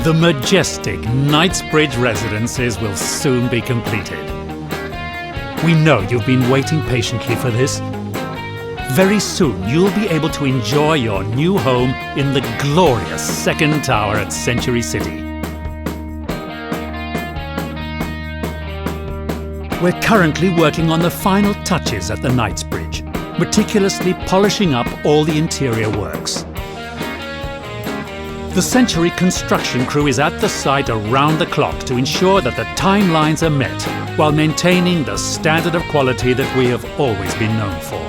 The majestic Knightsbridge Residences will soon be completed. We know you've been waiting patiently for this. Very soon you'll be able to enjoy your new home in the glorious second tower at Century City. We're currently working on the final touches at the Knightsbridge, meticulously polishing up all the interior works. The Century construction crew is at the site around the clock to ensure that the timelines are met while maintaining the standard of quality that we have always been known for.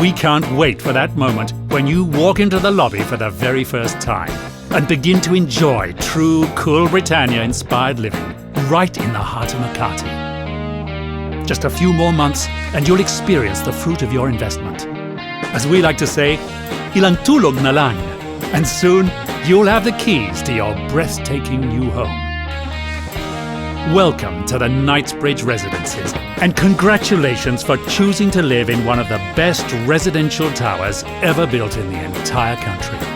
We can't wait for that moment when you walk into the lobby for the very first time and begin to enjoy true Cool Britannia-inspired living right in the heart of Makati. Just a few more months and you'll experience the fruit of your investment. As we like to say, ilang tulog na lang, and soon you'll have the keys to your breathtaking new home. Welcome to the Knightsbridge Residences, and congratulations for choosing to live in one of the best residential towers ever built in the entire country.